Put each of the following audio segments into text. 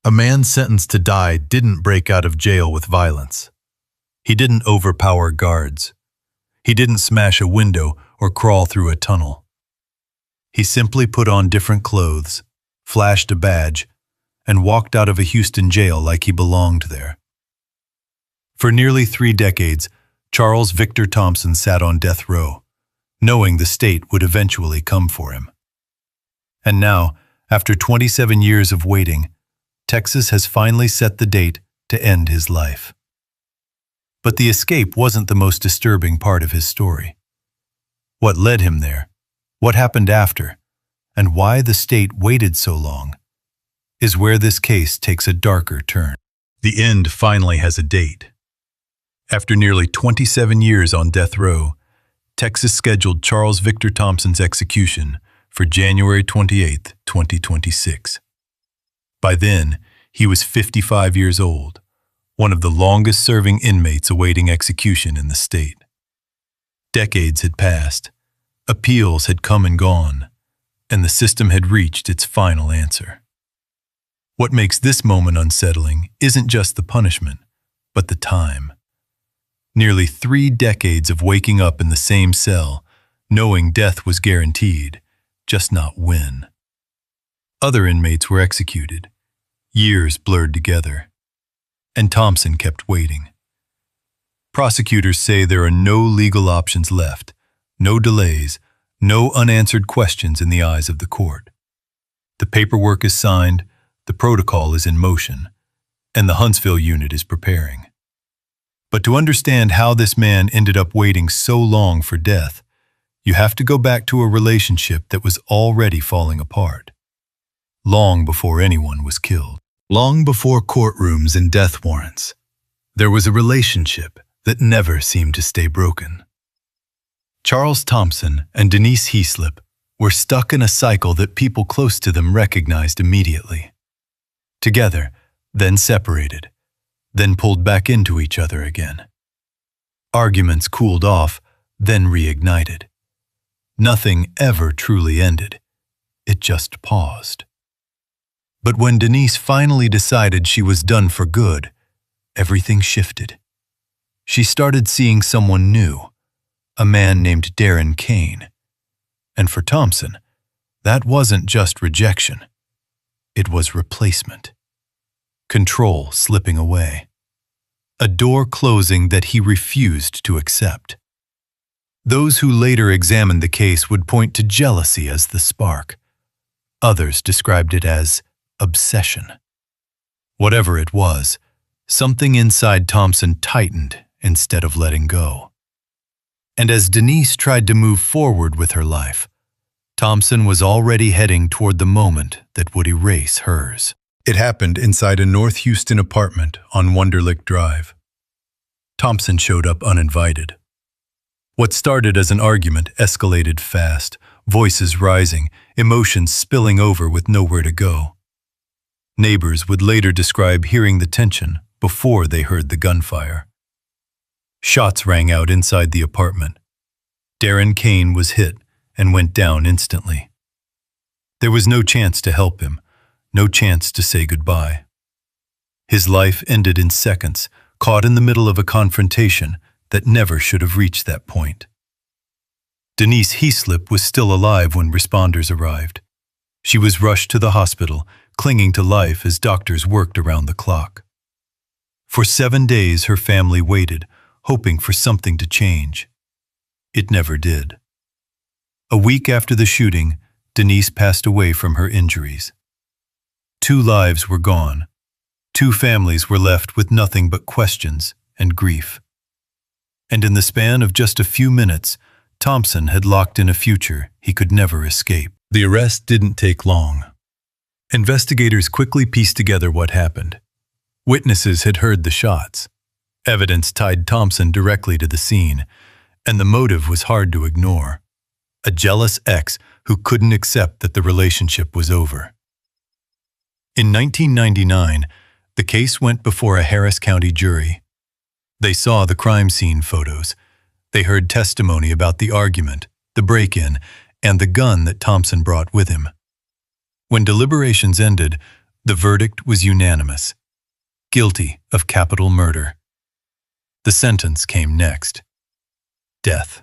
A man sentenced to die didn't break out of jail with violence. He didn't overpower guards. He didn't smash a window or crawl through a tunnel. He simply put on different clothes, flashed a badge, and walked out of a Houston jail like he belonged there. For nearly 3 decades, Charles Victor Thompson sat on death row, knowing the state would eventually come for him. And now, after 27 years of waiting, Texas has finally set the date to end his life. But the escape wasn't the most disturbing part of his story. What led him there, what happened after, and why the state waited so long, is where this case takes a darker turn. The end finally has a date. After nearly 27 years on death row, Texas scheduled Charles Victor Thompson's execution for January 28, 2026. By then, he was 55 years old, one of the longest-serving inmates awaiting execution in the state. Decades had passed, appeals had come and gone, and the system had reached its final answer. What makes this moment unsettling isn't just the punishment, but the time. Nearly 3 decades of waking up in the same cell, knowing death was guaranteed, just not when. Other inmates were executed. Years blurred together. And Thompson kept waiting. Prosecutors say there are no legal options left, no delays, no unanswered questions in the eyes of the court. The paperwork is signed, the protocol is in motion, and the Huntsville unit is preparing. But to understand how this man ended up waiting so long for death, you have to go back to a relationship that was already falling apart. Long before anyone was killed, long before courtrooms and death warrants, there was a relationship that never seemed to stay broken. Charles Thompson and Denise Heaslip were stuck in a cycle that people close to them recognized immediately. Together, then separated, then pulled back into each other again. Arguments cooled off, then reignited. Nothing ever truly ended. It just paused. But when Denise finally decided she was done for good, everything shifted. She started seeing someone new, a man named Darren Kane. And for Thompson, that wasn't just rejection. It was replacement. Control slipping away. A door closing that he refused to accept. Those who later examined the case would point to jealousy as the spark. Others described it as obsession. Whatever it was, something inside Thompson tightened instead of letting go. And as Denise tried to move forward with her life, Thompson was already heading toward the moment that would erase hers. It happened inside a North Houston apartment on Wunderlich Drive. Thompson showed up uninvited. What started as an argument escalated fast, voices rising, emotions spilling over with nowhere to go. Neighbors would later describe hearing the tension before they heard the gunfire. Shots rang out inside the apartment. Darren Kane was hit and went down instantly. There was no chance to help him, no chance to say goodbye. His life ended in seconds, caught in the middle of a confrontation that never should have reached that point. Denise Heaslip was still alive when responders arrived. She was rushed to the hospital, clinging to life as doctors worked around the clock. For 7 days, her family waited, hoping for something to change. It never did. A week after the shooting, Denise passed away from her injuries. 2 lives were gone. 2 families were left with nothing but questions and grief. And in the span of just a few minutes, Thompson had locked in a future he could never escape. The arrest didn't take long. Investigators quickly pieced together what happened. Witnesses had heard the shots. Evidence tied Thompson directly to the scene, and the motive was hard to ignore. A jealous ex who couldn't accept that the relationship was over. In 1999, the case went before a Harris County jury. They saw the crime scene photos. They heard testimony about the argument, the break-in, and the gun that Thompson brought with him. When deliberations ended, The verdict was unanimous: guilty of capital murder. The sentence came next: death.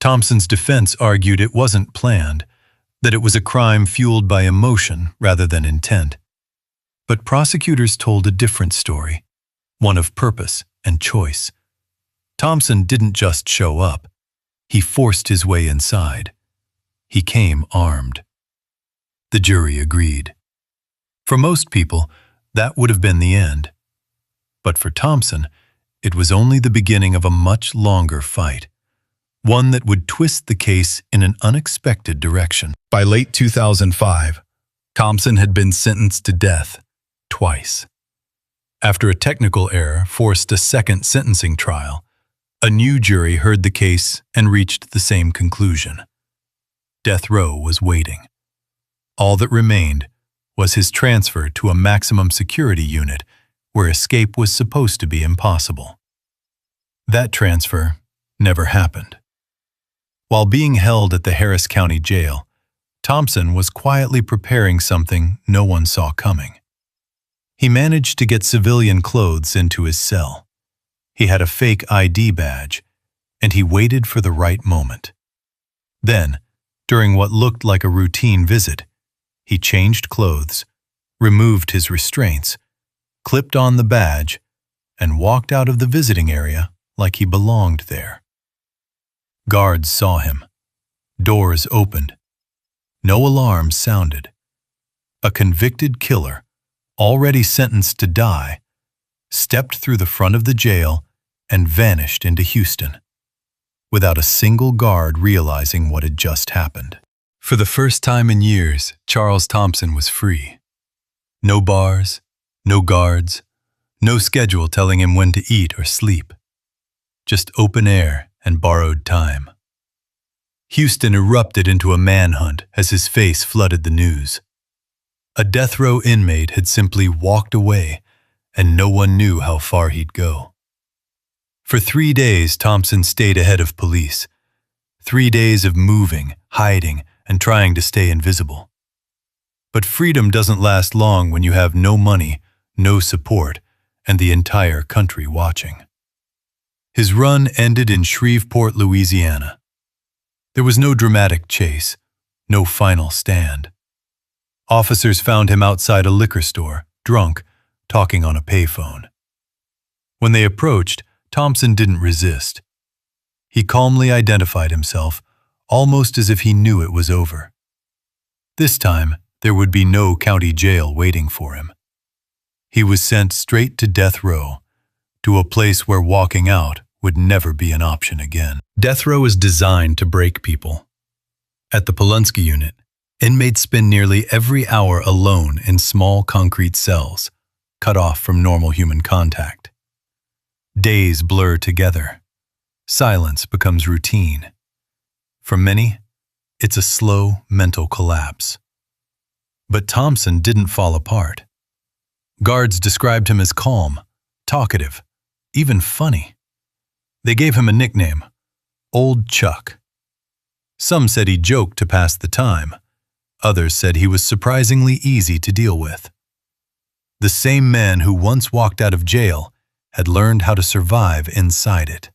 Thompson's defense argued it wasn't planned, that it was a crime fueled by emotion rather than intent. But prosecutors told a different story, one of purpose and choice. Thompson didn't just show up. He forced his way inside. He came armed. The jury agreed. For most people, that would have been the end. But for Thompson, it was only the beginning of a much longer fight, one that would twist the case in an unexpected direction. By late 2005, Thompson had been sentenced to death twice. After a technical error forced a second sentencing trial, a new jury heard the case and reached the same conclusion. Death row was waiting. All that remained was his transfer to a maximum security unit where escape was supposed to be impossible. That transfer never happened. While being held at the Harris County Jail, Thompson was quietly preparing something no one saw coming. He managed to get civilian clothes into his cell. He had a fake ID badge, and he waited for the right moment. Then, during what looked like a routine visit, he changed clothes, removed his restraints, clipped on the badge, and walked out of the visiting area like he belonged there. Guards saw him. Doors opened. No alarms sounded. A convicted killer, already sentenced to die, stepped through the front of the jail and vanished into Houston, without a single guard realizing what had just happened. For the first time in years, Charles Thompson was free. No bars, no guards, no schedule telling him when to eat or sleep. Just open air and borrowed time. Houston erupted into a manhunt as his face flooded the news. A death row inmate had simply walked away, and no one knew how far he'd go. For 3 days, Thompson stayed ahead of police. 3 days of moving, hiding, and trying to stay invisible. But freedom doesn't last long when you have no money, no support, and the entire country watching. His run ended in Shreveport, Louisiana. There was no dramatic chase, no final stand. Officers found him outside a liquor store, drunk, talking on a payphone. When they approached, Thompson didn't resist. He calmly identified himself, almost as if he knew it was over. This time, there would be no county jail waiting for him. He was sent straight to death row, to a place where walking out would never be an option again. Death row is designed to break people. At the Polunsky unit, inmates spend nearly every hour alone in small concrete cells, cut off from normal human contact. Days blur together. Silence becomes routine. For many, it's a slow mental collapse. But Thompson didn't fall apart. Guards described him as calm, talkative, even funny. They gave him a nickname, Old Chuck. Some said he joked to pass the time. Others said he was surprisingly easy to deal with. The same man who once walked out of jail had learned how to survive inside it.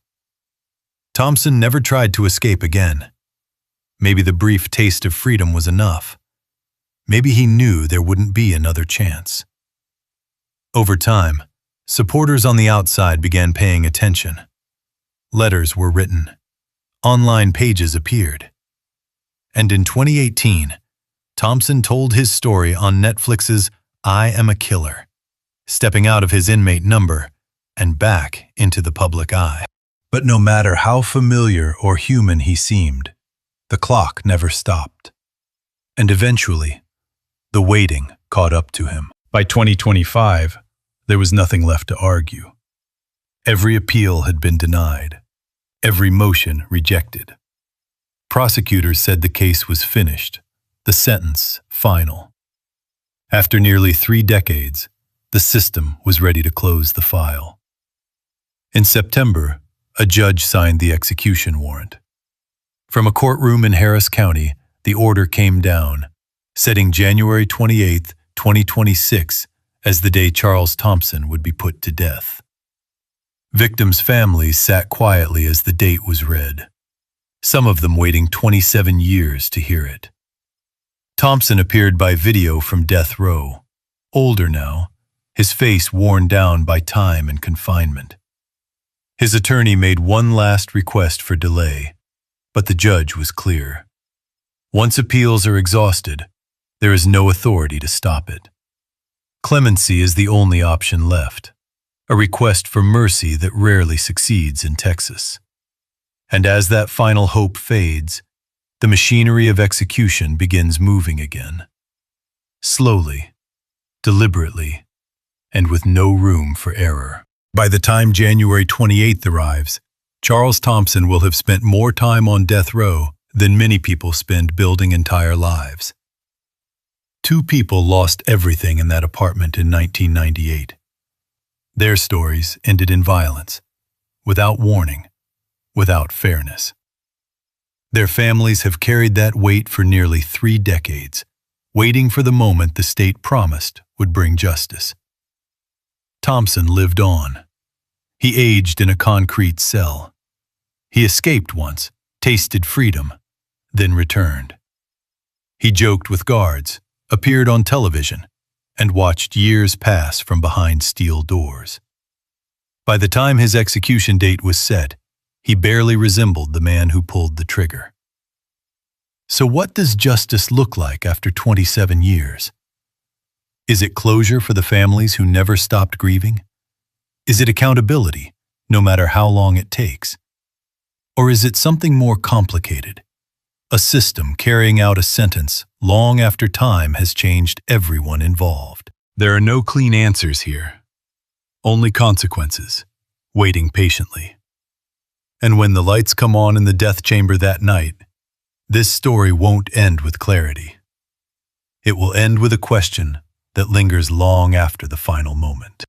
Thompson never tried to escape again. Maybe the brief taste of freedom was enough. Maybe he knew there wouldn't be another chance. Over time, supporters on the outside began paying attention. Letters were written. Online pages appeared. And in 2018, Thompson told his story on Netflix's I Am a Killer, stepping out of his inmate number and back into the public eye. But no matter how familiar or human he seemed, the clock never stopped. And eventually, the waiting caught up to him. By 2025, there was nothing left to argue. Every appeal had been denied. Every motion rejected. Prosecutors said the case was finished, the sentence final. After nearly 3 decades, the system was ready to close the file. In September, a judge signed the execution warrant. From a courtroom in Harris County, the order came down, setting January 28, 2026 as the day Charles Thompson would be put to death. Victims' families sat quietly as the date was read, some of them waiting 27 years to hear it. Thompson appeared by video from death row, older now, his face worn down by time and confinement. His attorney made one last request for delay, but the judge was clear. Once appeals are exhausted, there is no authority to stop it. Clemency is the only option left, a request for mercy that rarely succeeds in Texas. And as that final hope fades, the machinery of execution begins moving again. Slowly, deliberately, and with no room for error. By the time January 28th arrives, Charles Thompson will have spent more time on death row than many people spend building entire lives. 2 people lost everything in that apartment in 1998. Their stories ended in violence, without warning, without fairness. Their families have carried that weight for nearly 3 decades, waiting for the moment the state promised would bring justice. Thompson lived on. He aged in a concrete cell. He escaped once, tasted freedom, then returned. He joked with guards, appeared on television, and watched years pass from behind steel doors. By the time his execution date was set, he barely resembled the man who pulled the trigger. So what does justice look like after 27 years? Is it closure for the families who never stopped grieving? Is it accountability, no matter how long it takes? Or is it something more complicated? A system carrying out a sentence long after time has changed everyone involved. There are no clean answers here. Only consequences, waiting patiently. And when the lights come on in the death chamber that night, this story won't end with clarity. It will end with a question that lingers long after the final moment.